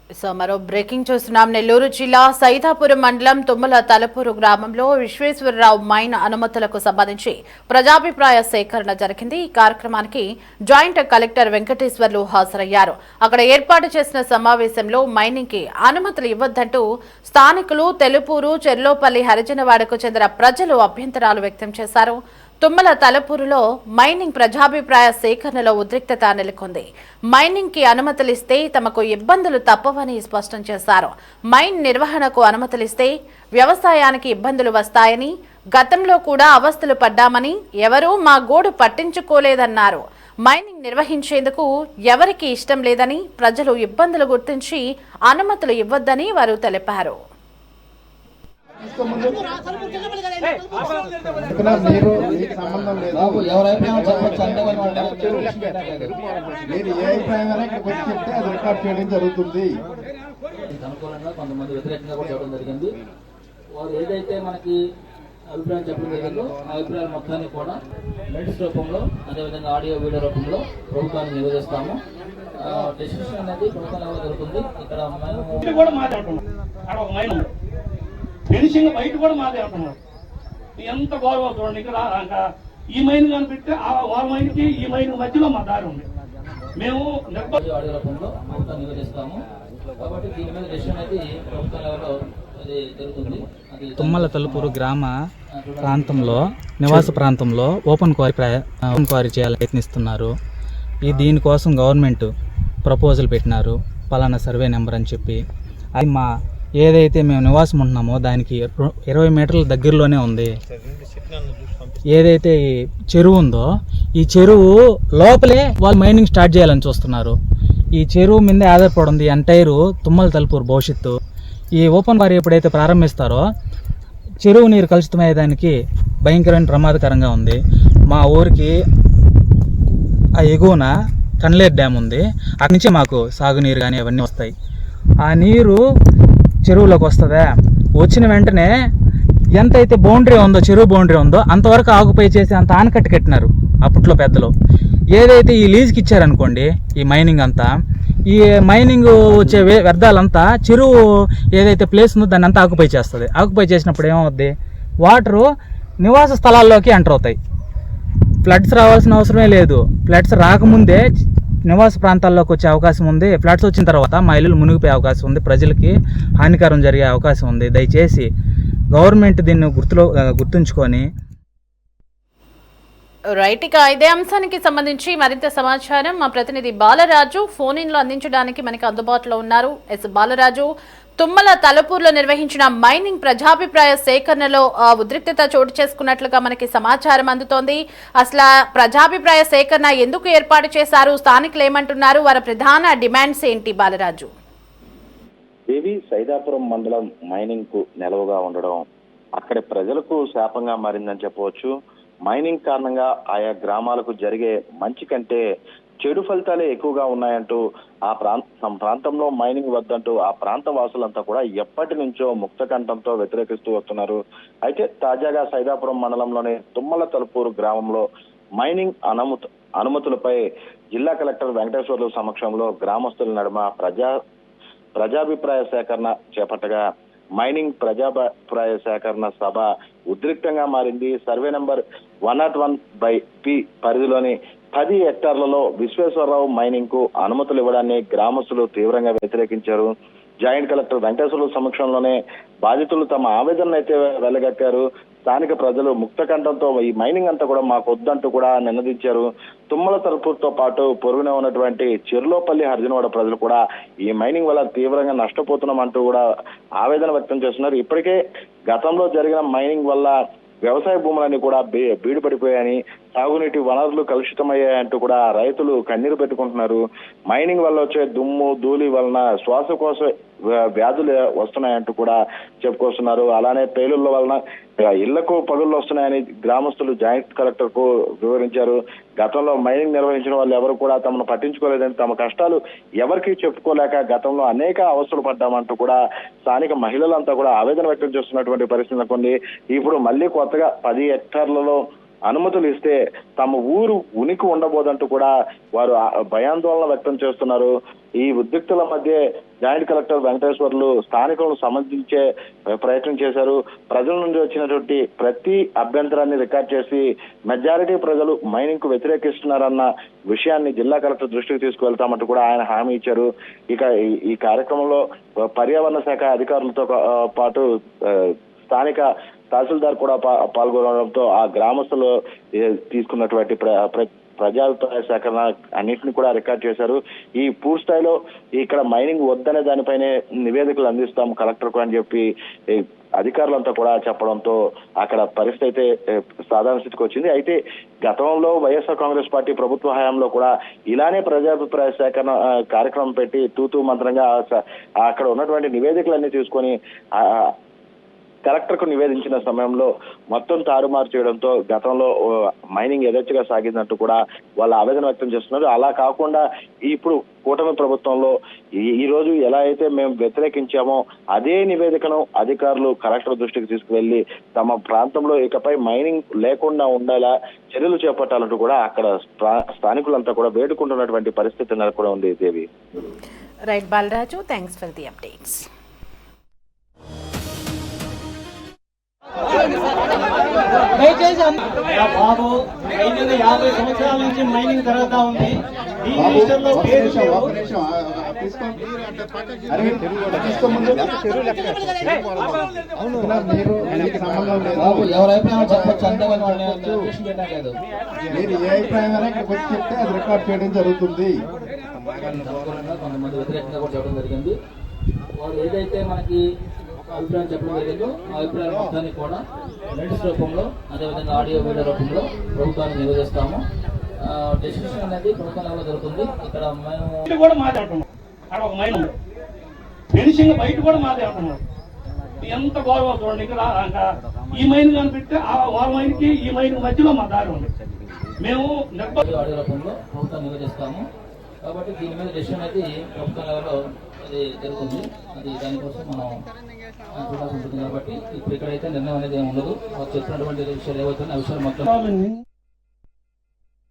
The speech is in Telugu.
సో మరో బ్రేకింగ్ చూస్తున్నాం. నెల్లూరు జిల్లా సైదాపురం మండలం తుమ్మల తలపూరు గ్రామంలో విశ్వేశ్వరరావు మైన్ అనుమతులకు సంబంధించి ప్రజాభిప్రాయ సేకరణ జరిగింది. ఈ కార్యక్రమానికి జాయింట్ కలెక్టర్ వెంకటేశ్వర్లు హాజరయ్యారు. అక్కడ ఏర్పాటు చేసిన సమావేశంలో మైనింగ్ కి అనుమతులు ఇవ్వొద్దంటూ స్థానికులు తెలుపూరు, చెర్లోపల్లి, హరిజనవాడకు చెందిన ప్రజలు అభ్యంతరాలు వ్యక్తం చేశారు. తుమ్మల తలపూరులో మైనింగ్ ప్రజాభిప్రాయ సేకరణలో ఉద్రిక్తత నెలకొంది. మైనింగ్ కి అనుమతులిస్తే తమకు ఇబ్బందులు తప్పవని స్పష్టం చేశారు. మైన్ నిర్వహణకు అనుమతులిస్తే వ్యవసాయానికి ఇబ్బందులు వస్తాయని, గతంలో కూడా అవస్థలు పడ్డామని, ఎవరూ మా గోడు పట్టించుకోలేదన్నారు. మైనింగ్ నిర్వహించేందుకు ఎవరికి ఇష్టం లేదని, ప్రజలు ఇబ్బందులు గుర్తించి అనుమతులు ఇవ్వొద్దని వారు తెలిపారు. కొంతమంది వ్యతిరేకంగా కూడా చెప్పడం జరిగింది. వారు ఏదైతే మనకి అభిప్రాయం చెప్పడం జరిగిందో ఆ అభిప్రాయాలు మొత్తాన్ని కూడా మెడిస్ రూపంలో, అదేవిధంగా ఆడియో వీడియో రూపంలో ప్రభుత్వాన్ని నివేదిస్తాము. డెసిషన్ అనేది ప్రభుత్వం జరుగుతుంది. ఇక్కడ ఫినిషింగ్ బయట కూడా మాదే అంటున్నారు. ఎంత గౌరవం చూడండి. ఇక్కడ ఈ మైన్ కనిపెడితే ఆ మైన్కి ఈ మైన్ మధ్యలో మా దారి ఉంది. మేము ఆడియో రూపంలో ప్రభుత్వం నివేదిస్తాము. కాబట్టి దీని మీద డెసిషన్ అనేది ప్రభుత్వం లెవెల్లో జరుగుతుంది. తుమ్మల తలుపూరు గ్రామ ప్రాంతంలో, నివాస ప్రాంతంలో ఓపెన్ క్వారీ చేయాలని ప్రయత్నిస్తున్నారు. దీనికోసం గవర్నమెంట్ ప్రపోజల్ పెట్టినారు, పలానా సర్వే నెంబర్ అని చెప్పి. అది ఏదైతే మేము నివాసం ఉంటున్నామో దానికి 20 మీటర్ల దగ్గరలోనే ఉంది. ఏదైతే ఈ చెరువు ఉందో ఈ చెరువు లోపలే వాళ్ళు మైనింగ్ స్టార్ట్ చేయాలని చూస్తున్నారు. ఈ చెరువు మీదే ఆధారపడి ఉంది ఎంటైరు తుమ్మల తలుపూరు భవిష్యత్తు. ఈ ఓపెన్ క్వారీ ఎప్పుడైతే ప్రారంభిస్తారో చెరువు నీరు కలుషితమయ్యేదానికి భయంకరమైన ప్రమాదకరంగా ఉంది. మా ఊరికి ఆ ఎగువన కన్లేరు డ్యామ్ ఉంది. అక్కడి నుంచి మాకు సాగునీరు కానీ అవన్నీ వస్తాయి. ఆ నీరు చెరువులోకి వస్తుందా, వచ్చిన వెంటనే ఎంతైతే బౌండరీ ఉందో, చెరువు బౌండరీ ఉందో అంతవరకు ఆకుపై చేసి అంత ఆనకట్ట కట్టినారు అప్పట్లో పెద్దలు. ఏదైతే ఈ లీజుకి ఇచ్చారనుకోండి, ఈ మైనింగ్ అంతా, ఈ మైనింగ్ వచ్చే వ్యర్థాలంతా చెరువు ఏదైతే ప్లేస్ ఉందో దాన్ని అంతా ఆకుపై చేస్తుంది. ఆకుపై చేసినప్పుడు ఏమవుద్ది, వాటరు నివాస స్థలాల్లోకి ఎంటర్ అవుతాయి. ఫ్లడ్స్ రావాల్సిన అవసరమే లేదు. ఫ్లడ్స్ రాకముందే నివాస ప్రాంతాల్లోకి వచ్చే అవకాశం ఉంది. ఫ్లడ్స్ వచ్చిన తర్వాత మా ఇల్లులు మునిగిపోయే అవకాశం ఉంది, ప్రజలకి హానికరం జరిగే అవకాశం ఉంది. దయచేసి గవర్నమెంట్ దీన్ని గుర్తుంచుకొని రైట్. ఇక ఇదే అంశానికి సంబంధించి మరింత సమాచారం మా ప్రతినిధి బాలరాజు ఫోన్ ఇన్ లో అందించడానికి మనకి అందుబాటులో ఉన్నారు. ఎస్ బాలరాజు, తుమ్మల తలపూర్లో నిర్వహించిన మైనింగ్ ప్రజాభిప్రాయ సేకరణలో ఉద్రిక్తత చోటు చేసుకున్నట్లుగా మనకి సమాచారం అందుతోంది. అసలు ప్రజాభిప్రాయ సేకరణ ఎందుకు ఏర్పాటు చేశారు, స్థానికులు ఏమంటున్నారు, వారి ప్రధాన డిమాండ్స్ ఏంటి? బాలరాజు. దేవి, సైదాపురం మండలం మైనింగ్ కు నెలవుగా ఉండడం అక్కడి ప్రజలకు శాపంగా మారిందని చెప్పవచ్చు. మైనింగ్ కారణంగా ఆయా గ్రామాలకు జరిగే మంచి కంటే చెడు ఫలితాలే ఎక్కువగా ఉన్నాయంటూ ఆ ప్రాంతంలో మైనింగ్ వద్దంటూ ఆ ప్రాంత వాసులంతా కూడా ఎప్పటి నుంచో ముక్తకంఠంతో వ్యతిరేకిస్తూ వస్తున్నారు. అయితే తాజాగా సైదాపురం మండలంలోని తుమ్మల తలుపూరు గ్రామంలో మైనింగ్ అనుమతులపై జిల్లా కలెక్టర్ వెంకటేశ్వర్లు సమక్షంలో గ్రామస్తుల నడుమ ప్రజాభిప్రాయ సేకరణ చేపట్టగా మైనింగ్ ప్రజాభిప్రాయ సేకరణ సభ ఉద్రిక్తంగా మారింది. సర్వే నెంబర్ 101/P పరిధిలోని 10 హెక్టార్లలో విశ్వేశ్వరరావు మైనింగ్ కు అనుమతులు ఇవ్వడాన్ని గ్రామస్తులు తీవ్రంగా వ్యతిరేకించారు. జాయింట్ కలెక్టర్ వెంకటేశ్వర్ల సమక్షంలోనే బాధితులు తమ ఆవేదనను అయితే వెళ్లగక్కారు. స్థానిక ప్రజలు ముక్తకంఠంతో ఈ మైనింగ్ అంతా కూడా మాకు వద్దంటూ కూడా నినదించారు. తుమ్మల తలుపూరుతో పాటు పొరుగునే ఉన్నటువంటి చెర్లోపల్లి, హరిజనవాడ ప్రజలు కూడా ఈ మైనింగ్ వల్ల తీవ్రంగా నష్టపోతున్నామంటూ కూడా ఆవేదన వ్యక్తం చేస్తున్నారు. ఇప్పటికే గతంలో జరిగిన మైనింగ్ వల్ల వ్యవసాయ భూములన్నీ కూడా బీడు పడిపోయాయని, సాగునీటి వనరులు కలుషితమయ్యాయంటూ కూడా రైతులు కన్నీరు పెట్టుకుంటున్నారు. మైనింగ్ వల్ల వచ్చే దుమ్ము, ధూళి వలన శ్వాసకోశ వ్యాధులు వస్తున్నాయంటూ కూడా చెప్పుకొస్తున్నారు. అలానే పేలుళ్ల వలన ఇళ్లకు పగుళ్ళు వస్తున్నాయని గ్రామస్తులు జాయింట్ కలెక్టర్ కు వివరించారు. గతంలో మైనింగ్ నిర్వహించిన వాళ్ళు ఎవరు కూడా తమను పట్టించుకోలేదని, తమ కష్టాలు ఎవరికి చెప్పుకోలేక గతంలో అనేక అవస్థలు పడ్డామంటూ కూడా స్థానిక మహిళలంతా కూడా ఆవేదన వ్యక్తం చేస్తున్నటువంటి పరిస్థితి నెలకొంది. ఇప్పుడు మళ్ళీ కొత్తగా 10 హెక్టార్లలో అనుమతులు ఇస్తే తమ ఊరు ఉనికి ఉండబోదంటూ కూడా వారు భయాందోళన వ్యక్తం చేస్తున్నారు. ఈ ఉద్రిక్తుల మధ్య జాయింట్ కలెక్టర్ వెంకటేశ్వర్లు స్థానికులను సమర్థించే ప్రయత్నం చేశారు. ప్రజల నుండి వచ్చినటువంటి ప్రతి అభ్యంతరాన్ని రికార్డ్ చేసి మెజారిటీ ప్రజలు మైనింగ్ కు వ్యతిరేకిస్తున్నారన్న విషయాన్ని జిల్లా కలెక్టర్ దృష్టికి తీసుకువెళ్తామంటూ కూడా ఆయన హామీ ఇచ్చారు. ఇక ఈ కార్యక్రమంలో పర్యావరణ శాఖ అధికారులతో పాటు స్థానిక తహసీల్దార్ కూడా పాల్గొనడంతో ఆ గ్రామస్తులు తీసుకున్నటువంటి ప్రజాభిప్రాయ సేకరణ అన్నింటిని కూడా రికార్డ్ చేశారు. ఈ పూర్తి స్థాయిలో ఇక్కడ మైనింగ్ వద్దనే దానిపైనే నివేదికలు అందిస్తాం కలెక్టర్కు అని చెప్పి అధికారులంతా కూడా చెప్పడంతో అక్కడ పరిస్థితి అయితే సాధారణ స్థితికి వచ్చింది. అయితే గతంలో వైఎస్ఆర్ కాంగ్రెస్ పార్టీ ప్రభుత్వ హయాంలో కూడా ఇలానే ప్రజాభిప్రాయ సేకరణ కార్యక్రమం పెట్టి తూతూ మంత్రంగా అక్కడ ఉన్నటువంటి నివేదికలన్నీ తీసుకొని కలెక్టర్ కు నివేదించిన సమయంలో మొత్తం తారుమారు చేయడంతో గతంలో మైనింగ్ యథేచ్ఛగా సాగిందంటూ కూడా వాళ్ళ ఆవేదన వ్యక్తం చేస్తున్నారు. అలా కాకుండా ఇప్పుడు కూటమి ప్రభుత్వంలో ఈ రోజు ఎలా అయితే మేము వ్యతిరేకించామో అదే నివేదికను అధికారులు కలెక్టర్ దృష్టికి తీసుకువెళ్లి తమ ప్రాంతంలో ఇకపై మైనింగ్ లేకుండా ఉండేలా చర్యలు చేపట్టాలంటూ కూడా అక్కడ స్థానికులంతా కూడా వేడుకుంటున్నటువంటి పరిస్థితి నెలకొని ఉంది. Devi. Right Balaraju, thanks for the updates. బాబు 550 సంవత్సరాల నుంచి మైనింగ్ జరుగుతా ఉంది. ఈ రిజిస్టర్లో పేరు బాబు ఎవరైనా చెప్పచ్చు, అంతేగాని మీరు ఏ అభిప్రాయంగా ఇక్కడికి వచ్చి చెప్తే అది రికార్డ్ చేయడం జరుగుతుంది. కొంతమంది వ్యతిరేకంగా కూడా చెప్పడం జరిగింది. వారు ఏదైతే మనకి అభిప్రాయం చెప్పడం జరిగిందో ఆ అభిప్రాయం మొత్తాన్ని కూడా మినిట్స్ రూపంలో అదేవిధంగా ఆడియో వీడియో రూపంలో ప్రభుత్వాన్ని నివేదిస్తాము. డెసిషన్ అనేది ప్రభుత్వం లెవెల్లో జరుగుతుంది. ఇక్కడ మేము కూడా మాట్లాడుతున్నాం. అక్కడ ఒక మైన్ ఉంది, ఫినిషింగ్ బయట కూడా మాట్లాడుతున్నాం. ఎంత గౌరవం చూడండి. ఇక్కడ ఈ మైన్ కనిపెడితే ఆ మైన్కి ఈ మైన్ మధ్యలో మా దారి ఉంది. మేము ఆడియో రూపంలో ప్రభుత్వాన్ని నివేదిస్తాము. కాబట్టి దీని మీద డెసిషన్ అనేది ప్రభుత్వం లెవెల్లో అది జరుగుతుంది. అది దానికోసం మనం చూడాల్సి ఉంటుంది. కాబట్టి ఇప్పుడు ఇక్కడైతే నిర్ణయం అనేది ఏమి ఉండదు. చెప్పినటువంటి విషయాలు ఏవైతే ఆ విషయాలు మొత్తం